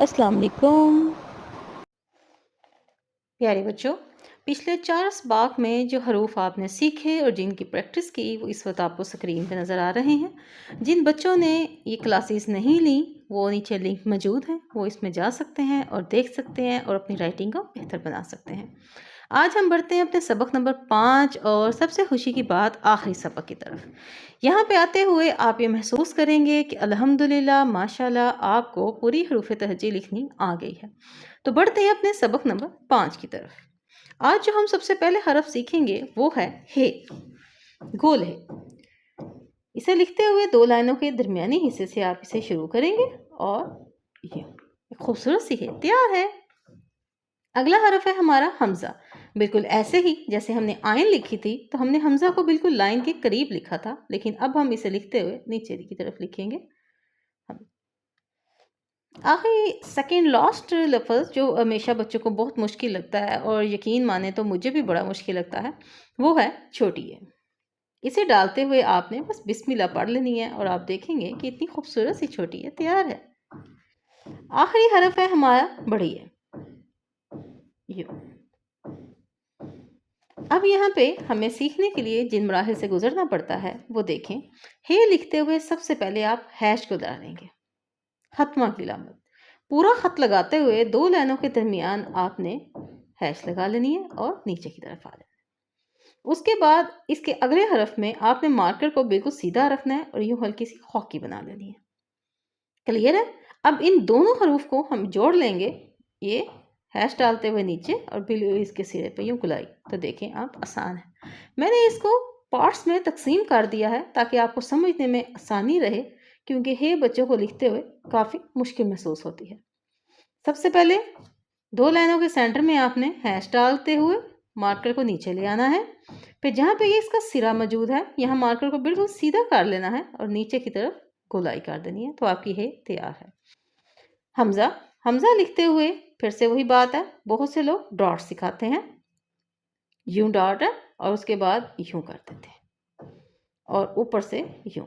السلام علیکم۔ پیارے بچوں، پچھلے 4 اسباق میں جو حروف آپ نے سیکھے اور جن کی پریکٹس کی وہ اس وقت آپ کو اسکرین پہ نظر آ رہے ہیں۔ جن بچوں نے یہ کلاسز نہیں لیں وہ نیچے لنک موجود ہے، وہ اس میں جا سکتے ہیں اور دیکھ سکتے ہیں اور اپنی رائٹنگ کو بہتر بنا سکتے ہیں۔ آج ہم بڑھتے ہیں اپنے سبق نمبر 5 اور سب سے خوشی کی بات آخری سبق کی طرف۔ یہاں پہ آتے ہوئے آپ یہ محسوس کریں گے کہ الحمدللہ ماشاءاللہ آپ کو پوری حروف تہجی لکھنی آ گئی ہے۔ تو بڑھتے ہیں اپنے سبق نمبر 5 کی طرف۔ آج جو ہم سب سے پہلے حرف سیکھیں گے وہ ہے ہے، گول ہے۔ اسے لکھتے ہوئے 2 لائنوں کے درمیانی حصے سے آپ اسے شروع کریں گے اور یہ خوبصورت سی ہے تیار ہے۔ اگلا حرف ہے ہمارا حمزہ۔ بالکل ایسے ہی جیسے ہم نے آئین لکھی تھی تو ہم نے حمزہ کو بالکل لائن کے قریب لکھا تھا، لیکن اب ہم اسے لکھتے ہوئے نیچے کی طرف لکھیں گے۔ آخری سیکنڈ لاسٹ لفظ جو ہمیشہ بچوں کو بہت مشکل لگتا ہے اور یقین مانے تو مجھے بھی بڑا مشکل لگتا ہے، وہ ہے چھوٹی ہے۔ اسے ڈالتے ہوئے آپ نے بس بسم اللہ پڑھ لینی ہے اور آپ دیکھیں گے کہ اتنی خوبصورت سی چھوٹی ہے تیار ہے۔ آخری حرف ہے ہمارا بڑی ہے، یو۔ اب یہاں پہ ہمیں سیکھنے کے لیے جن مراحل سے گزرنا پڑتا ہے وہ دیکھیں۔ ہے لکھتے ہوئے سب سے پہلے آپ ہیش کو ڈالیں گے، ختمہ کی علامت۔ پورا خط لگاتے ہوئے 2 لائنوں کے درمیان آپ نے ہیش لگا لینی ہے اور نیچے کی طرف آ جانا ہے۔ اس کے بعد اس کے اگلے حرف میں آپ نے مارکر کو بالکل سیدھا رکھنا ہے اور یوں ہلکی سی خوکی بنا لینی ہے۔ کلیئر ہے؟ اب ان دونوں حروف کو ہم جوڑ لیں گے، یہ ہیش ڈالتے ہوئے نیچے اور بالکل اس کے سرے پہ یوں گلائی۔ تو دیکھیں آپ آسان ہے۔ میں نے اس کو پارٹس میں تقسیم کر دیا ہے تاکہ آپ کو سمجھنے میں آسانی رہے، کیونکہ ہے بچوں کو لکھتے ہوئے کافی مشکل محسوس ہوتی ہے۔ سب سے پہلے 2 لائنوں کے سینٹر میں آپ نے ہیش ڈالتے ہوئے مارکر کو نیچے لے آنا ہے۔ پھر جہاں پہ یہ اس کا سرا موجود ہے یہاں مارکر کو بالکل سیدھا کر لینا ہے اور نیچے کی طرف گولائی کر دینی ہے، تو آپ کی ہے تیار ہے۔ حمزہ لکھتے ہوئے پھر سے وہی بات ہے، بہت سے لوگ ڈاٹ سکھاتے ہیں، یوں ڈاٹ ہے اور اس کے بعد یوں کر دیتے ہیں اور اوپر سے یوں،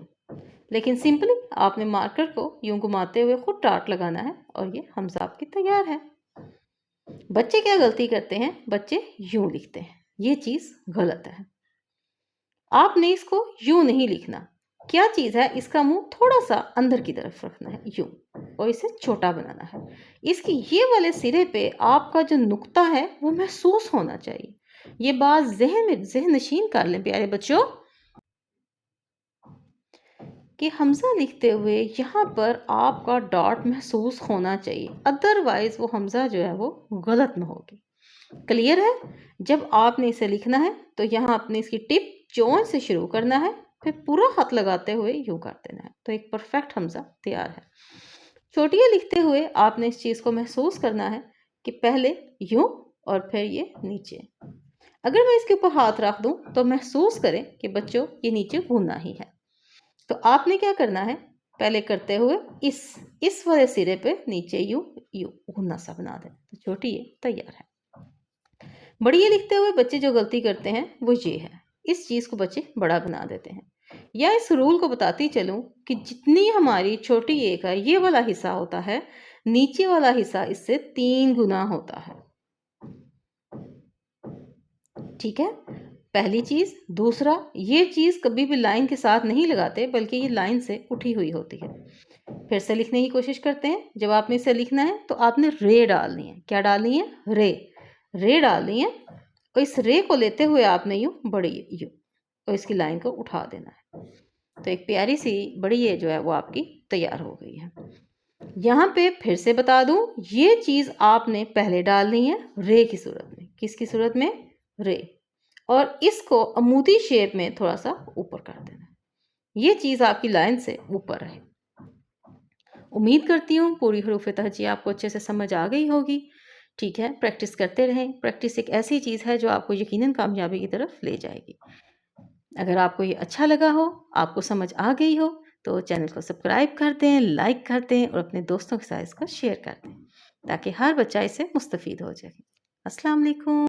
لیکن سمپلی آپ نے مارکر کو یوں گھماتے ہوئے خود ڈاٹ لگانا ہے اور یہ حمزہ آپ کی تیار ہے۔ بچے کیا غلطی کرتے ہیں؟ بچے یوں لکھتے ہیں، یہ چیز غلط ہے۔ آپ نے اس کو یوں نہیں لکھنا۔ کیا چیز ہے؟ اس کا منہ تھوڑا سا اندر کی طرف رکھنا ہے یوں، اور اسے چھوٹا بنانا ہے۔ اس کی یہ والے سرے پہ آپ کا جو نقطہ ہے وہ محسوس ہونا چاہیے۔ یہ بات ذہن نشین کر لیں پیارے بچوں کہ حمزہ لکھتے ہوئے یہاں پر آپ کا ڈاٹ محسوس ہونا چاہیے، ادروائز وہ حمزہ جو ہے وہ غلط نہ ہوگی۔ کلیئر ہے؟ جب آپ نے اسے لکھنا ہے تو یہاں اپنے اس کی ٹپ چون سے شروع کرنا ہے، پھر پورا خط لگاتے ہوئے یوں کر دینا ہے، تو ایک پرفیکٹ حمزہ تیار ہے۔ چھوٹیاں لکھتے ہوئے آپ نے اس چیز کو محسوس کرنا ہے کہ پہلے یوں اور پھر یہ نیچے۔ اگر میں اس کے اوپر ہاتھ رکھ دوں تو محسوس کریں کہ بچوں یہ نیچے گھومنا ہی ہے۔ تو آپ نے کیا کرنا ہے؟ پہلے کرتے ہوئے اس والے سرے پہ نیچے یوں گھومنا سا بنا دیں، تو چھوٹی ہے تیار ہے۔ بڑی یہ لکھتے ہوئے بچے جو غلطی کرتے ہیں وہ یہ ہے، اس چیز کو بچے بڑا بنا دیتے ہیں، یا اس رول کو بتاتی چلوں کہ جتنی ہماری چھوٹی اے کا یہ والا حصہ ہوتا ہے، نیچے والا حصہ اس سے 3 گنا ہوتا ہے۔ ٹھیک ہے؟ پہلی چیز۔ دوسرا، یہ چیز کبھی بھی لائن کے ساتھ نہیں لگاتے بلکہ یہ لائن سے اٹھی ہوئی ہوتی ہے۔ پھر سے لکھنے کی کوشش کرتے ہیں۔ جب آپ نے اسے لکھنا ہے تو آپ نے رے ڈالنی ہے۔ کیا ڈالنی ہے؟ رے ڈالنی ہے، اور اس رے کو لیتے ہوئے آپ نے یوں بڑی یوں اور اس کی لائن کو اٹھا دینا ہے، تو ایک پیاری سی بڑی یہ جو ہے وہ آپ کی تیار ہو گئی ہے۔ یہاں پہ پھر سے بتا دوں، یہ چیز آپ نے پہلے ڈالنی ہے رے کی صورت میں۔ کس کی صورت میں؟ رے، اور اس کو عمودی شیپ میں تھوڑا سا اوپر کر دینا ہے، یہ چیز آپ کی لائن سے اوپر رہے۔ امید کرتی ہوں پوری حروف تہجی آپ کو اچھے سے سمجھ آ گئی ہوگی۔ ٹھیک ہے، پریکٹس کرتے رہیں۔ پریکٹس ایک ایسی چیز ہے جو آپ کو یقیناً کامیابی کی طرف لے جائے گی۔ اگر آپ کو یہ اچھا لگا ہو، آپ کو سمجھ آ گئی ہو، تو چینل کو سبسکرائب کر دیں، لائک کر دیں اور اپنے دوستوں کے ساتھ اس کو شیئر کر دیں تاکہ ہر بچہ اس سے مستفید ہو جائے۔ السلام علیکم۔